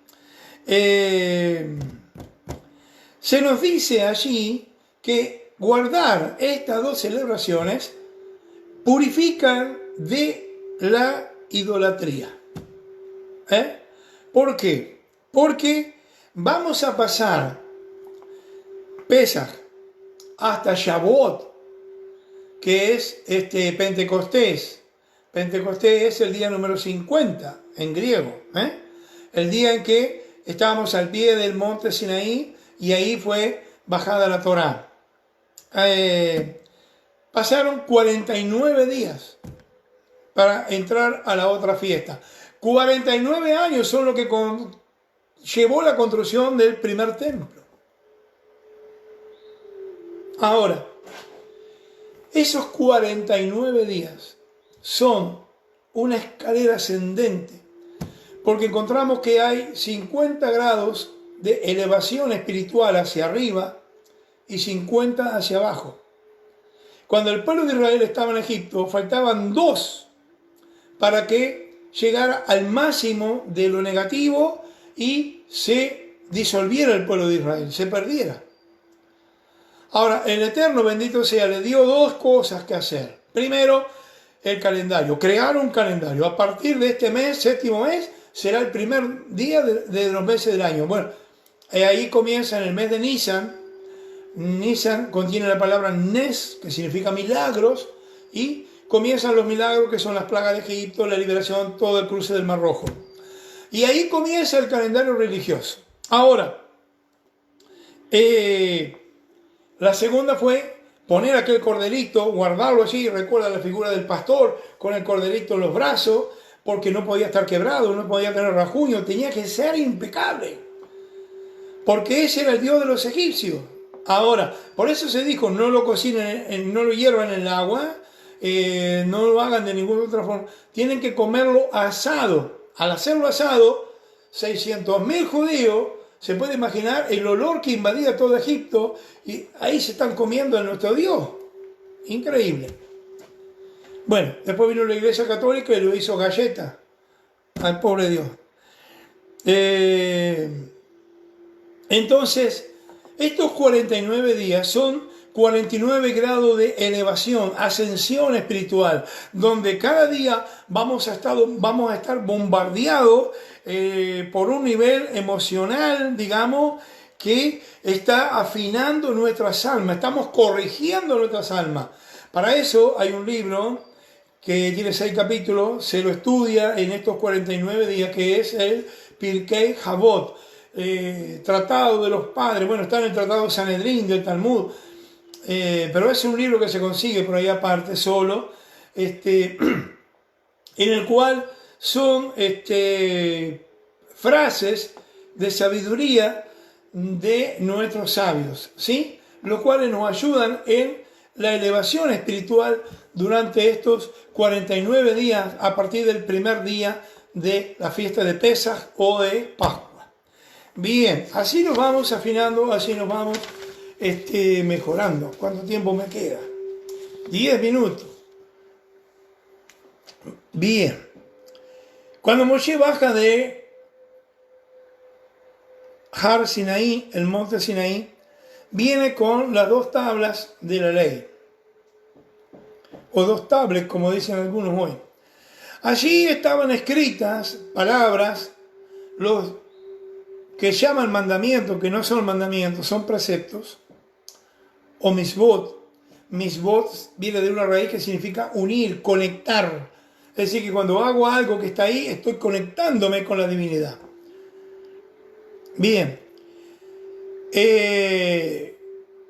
Se nos dice allí que guardar estas dos celebraciones purifican de la idolatría. ¿Por qué? Porque vamos a pasar Pesaj hasta Shavuot, que es Pentecostés. Pentecostés es el día número 50 en griego, el día en que estábamos al pie del monte Sinaí y ahí fue bajada la Torá. Pasaron 49 días para entrar a la otra fiesta. 49 años son lo que llevó la construcción del primer templo. Ahora, esos 49 días son una escalera ascendente, porque encontramos que hay 50 grados de elevación espiritual hacia arriba y 50 hacia abajo. Cuando el pueblo de Israel estaba en Egipto, faltaban 2 para que llegara al máximo de lo negativo y se disolviera el pueblo de Israel, se perdiera. Ahora, el Eterno, bendito sea, le dio 2 cosas que hacer. Primero, el calendario, crear un calendario. A partir de este mes, 7º mes, será el primer día de los meses del año. Bueno, ahí comienza en el mes de Nisan. Nisan contiene la palabra Nes, que significa milagros, y comienzan los milagros que son las plagas de Egipto, la liberación, todo el cruce del Mar Rojo. Y ahí comienza el calendario religioso. Ahora, la segunda fue poner aquel corderito, guardarlo allí, recuerda la figura del pastor con el corderito en los brazos, porque no podía estar quebrado, no podía tener rajuño, tenía que ser impecable, porque ese era el Dios de los egipcios. Ahora, por eso se dijo, no lo cocinen, no lo hiervan en el agua, no lo hagan de ninguna otra forma, tienen que comerlo asado. Al hacerlo asado, 600.000 judíos, se puede imaginar el olor que invadía todo Egipto, y ahí se están comiendo a nuestro Dios. Increíble. Bueno, después vino la Iglesia Católica y lo hizo galleta al pobre Dios. Entonces, estos 49 días son 49 grados de elevación, ascensión espiritual, donde cada día vamos a estar bombardeados por un nivel emocional, digamos, que está afinando nuestras almas, estamos corrigiendo nuestras almas. Para eso hay un libro que tiene 6 capítulos, se lo estudia en estos 49 días, que es el Pirkei Avot, Tratado de los Padres. Bueno, está en el Tratado Sanedrín del Talmud, pero es un libro que se consigue por ahí aparte solo, en el cual son frases de sabiduría de nuestros sabios, ¿sí? Los cuales nos ayudan en la elevación espiritual durante estos 49 días a partir del primer día de la fiesta de Pesaj o de Pascua. Bien, así nos vamos afinando, así nos vamos mejorando. ¿Cuánto tiempo me queda? 10 minutos. Bien. Cuando Moshe baja de Har Sinaí, el monte Sinaí, viene con las 2 tablas de la ley, o 2 tablets, como dicen algunos hoy. Allí estaban escritas palabras, los que llaman mandamientos, que no son mandamientos, son preceptos, o misbot. Misbot viene de una raíz que significa unir, conectar. Es decir, que cuando hago algo que está ahí, estoy conectándome con la divinidad. Bien. El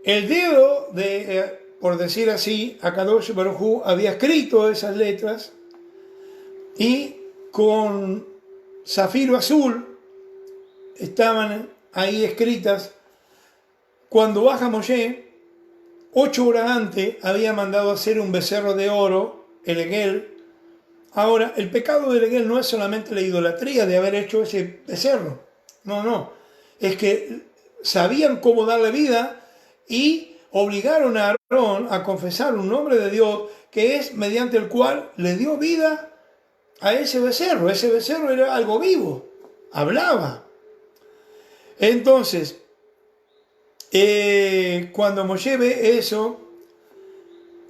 dedo de, por decir así, Akadosh Baruj Hu había escrito esas letras y con zafiro azul estaban ahí escritas. Cuando baja Moshe, 8 horas antes había mandado hacer un becerro de oro, el Egel. Ahora, el pecado del Egel no es solamente la idolatría de haber hecho ese becerro. No. Es que sabían cómo darle vida y obligaron a Aarón a confesar un nombre de Dios, que es mediante el cual le dio vida a ese becerro. Ese becerro era algo vivo, hablaba. Entonces, cuando Moshe ve eso,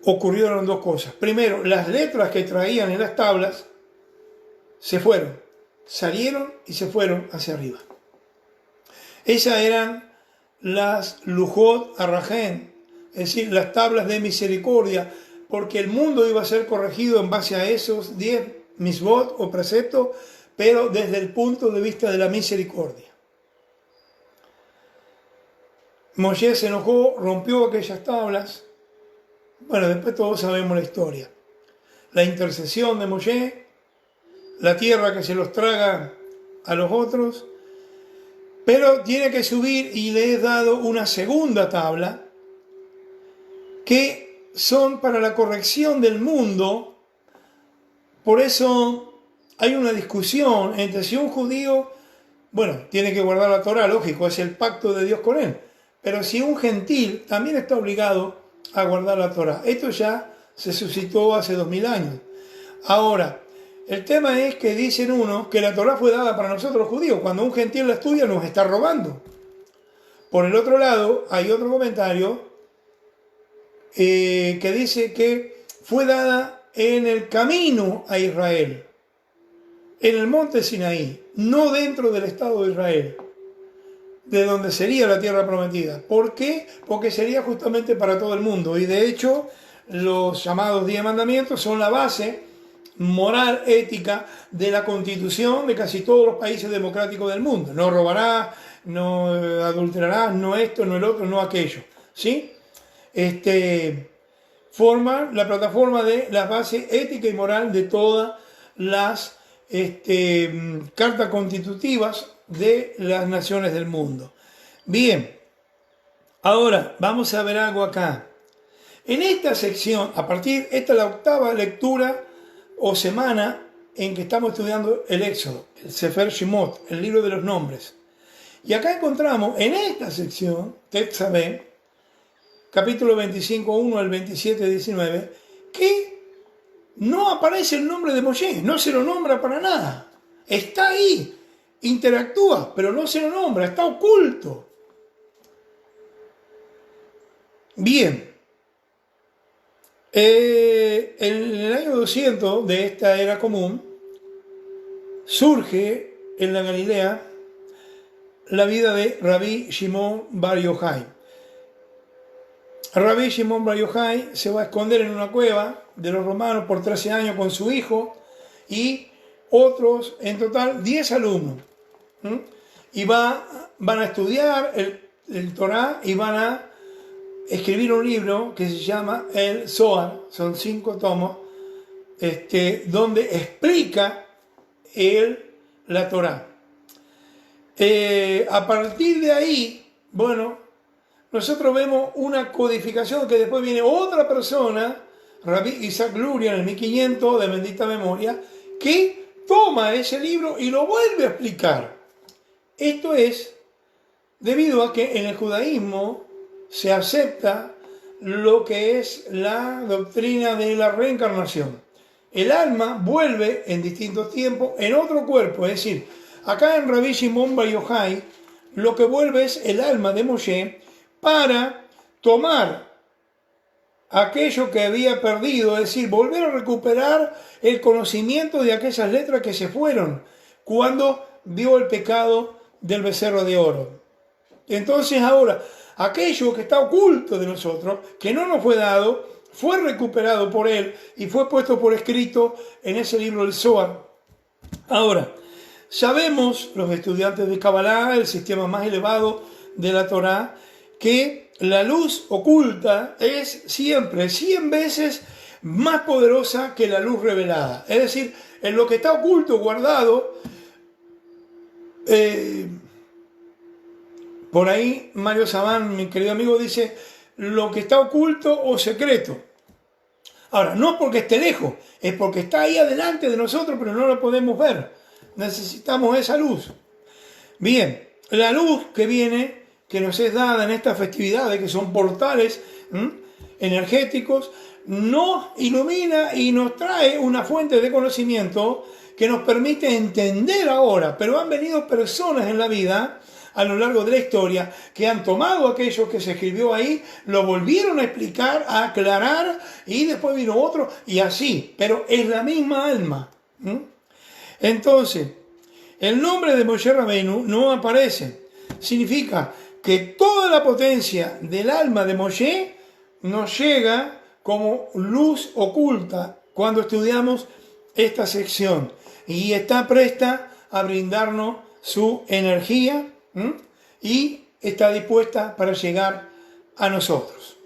ocurrieron dos cosas. Primero, las letras que traían en las tablas se fueron, salieron y se fueron hacia arriba. Esas eran las Lujot Arrajén, es decir, las tablas de misericordia, porque el mundo iba a ser corregido en base a esos 10 misbot o preceptos, pero desde el punto de vista de la misericordia. Moshe se enojó, rompió aquellas tablas. Bueno, después todos sabemos la historia. La intercesión de Moshe, la tierra que se los traga a los otros, pero tiene que subir y le he dado una segunda tabla que son para la corrección del mundo. Por eso hay una discusión entre si un judío, bueno, tiene que guardar la Torá, lógico, es el pacto de Dios con él, pero si un gentil también está obligado a guardar la Torá. Esto ya se suscitó hace 2000 años. Ahora, el tema es que dicen unos que la Torá fue dada para nosotros los judíos. Cuando un gentil la estudia nos está robando. Por el otro lado, hay otro comentario que dice que fue dada en el camino a Israel, en el monte Sinaí, no dentro del Estado de Israel, de donde sería la tierra prometida. ¿Por qué? Porque sería justamente para todo el mundo. Y de hecho, los llamados 10 mandamientos son la base moral, ética de la constitución de casi todos los países democráticos del mundo. No robarás, no adulterarás, no esto, no el otro, no aquello. ¿Sí? Forma la plataforma de la base ética y moral de todas las cartas constitutivas de las naciones del mundo. Bien, ahora vamos a ver algo acá. En esta sección, esta es la octava lectura o semana en que estamos estudiando el Éxodo, el Sefer Shemot, el libro de los nombres. Y acá encontramos en esta sección, Tetzabé, capítulo 25, 1 al 27, 19, que no aparece el nombre de Moshe, no se lo nombra para nada. Está ahí, interactúa, pero no se lo nombra, está oculto. Bien, en el año 200 de esta era común, surge en la Galilea la vida de Rabbi Shimon Bar Yochai. Rabbi Shimon Bar Yochai se va a esconder en una cueva de los romanos por 13 años con su hijo y otros, en total 10 alumnos. Y van a estudiar el Torá y van a escribir un libro que se llama el Zohar, son 5 tomos, donde explica la Torá. A partir de ahí, bueno, nosotros vemos una codificación que después viene otra persona, Rabbi Isaac Luria, en el 1500 de bendita memoria, que toma ese libro y lo vuelve a explicar. Esto es debido a que en el judaísmo se acepta lo que es la doctrina de la reencarnación. El alma vuelve en distintos tiempos en otro cuerpo, es decir, acá en Rabbi Shimon Bar Yochai lo que vuelve es el alma de Moshe para tomar aquello que había perdido, es decir, volver a recuperar el conocimiento de aquellas letras que se fueron cuando dio el pecado del becerro de oro. Entonces ahora, aquello que está oculto de nosotros, que no nos fue dado, fue recuperado por él y fue puesto por escrito en ese libro del Zohar. Ahora, sabemos, los estudiantes de Kabbalah, el sistema más elevado de la Torá, que la luz oculta es siempre 100 veces más poderosa que la luz revelada. Es decir, en lo que está oculto, guardado, por ahí Mario Sabán, mi querido amigo, dice lo que está oculto o secreto. Ahora, no porque esté lejos, es porque está ahí adelante de nosotros, pero no lo podemos ver. Necesitamos esa luz. Bien, la luz que viene que nos es dada en estas festividades, que son portales energéticos, nos ilumina y nos trae una fuente de conocimiento que nos permite entender ahora. Pero han venido personas en la vida a lo largo de la historia que han tomado aquello que se escribió ahí, lo volvieron a explicar, a aclarar, y después vino otro, y así, pero es la misma alma. Entonces, el nombre de Moshe Rabbeinu no aparece. Significa que toda la potencia del alma de Moshe nos llega como luz oculta cuando estudiamos esta sección, y está presta a brindarnos su energía y está dispuesta para llegar a nosotros.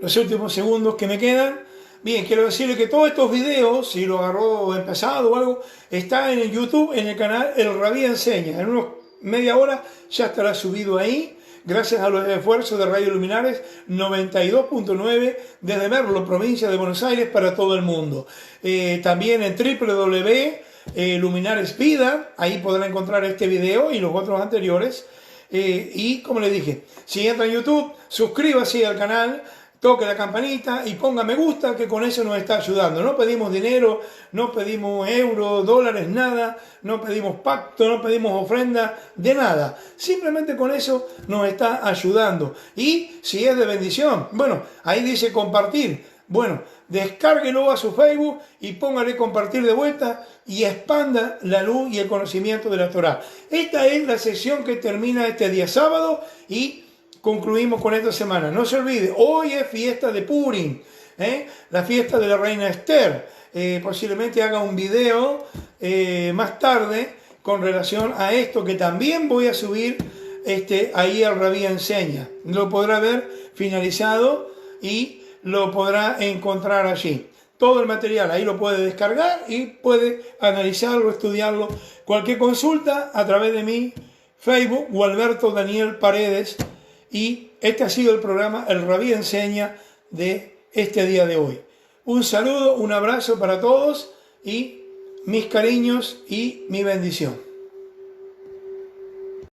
Los últimos segundos que me quedan, bien, quiero decirle que todos estos videos, si lo agarró empezado o algo, está en el YouTube, en el canal El Rabí Enseña. En unos media hora ya estará subido ahí, gracias a los esfuerzos de Radio Luminares 92.9 desde Merlo, provincia de Buenos Aires, para todo el mundo. También en Luminares Vida, ahí podrá encontrar este video y los otros anteriores. Y como les dije, si entra en YouTube, suscríbase al canal, toque la campanita y ponga me gusta, que con eso nos está ayudando. No pedimos dinero, no pedimos euros, dólares, nada, no pedimos pacto, no pedimos ofrenda, de nada. Simplemente con eso nos está ayudando. Y si es de bendición, bueno, ahí dice compartir. Bueno, descárguelo a su Facebook y póngale compartir de vuelta y expanda la luz y el conocimiento de la Torá. Esta es la sesión que termina este día sábado y concluimos con esta semana. No se olvide, hoy es fiesta de Purim, la fiesta de la reina Esther. Posiblemente haga un video más tarde con relación a esto, que también voy a subir ahí al Rabí Enseña. Lo podrá ver finalizado y lo podrá encontrar allí. Todo el material ahí lo puede descargar y puede analizarlo, estudiarlo. Cualquier consulta a través de mi Facebook, Gualberto Daniel Paredes. Y este ha sido el programa El Rabí Enseña de este día de hoy. Un saludo, un abrazo para todos y mis cariños y mi bendición.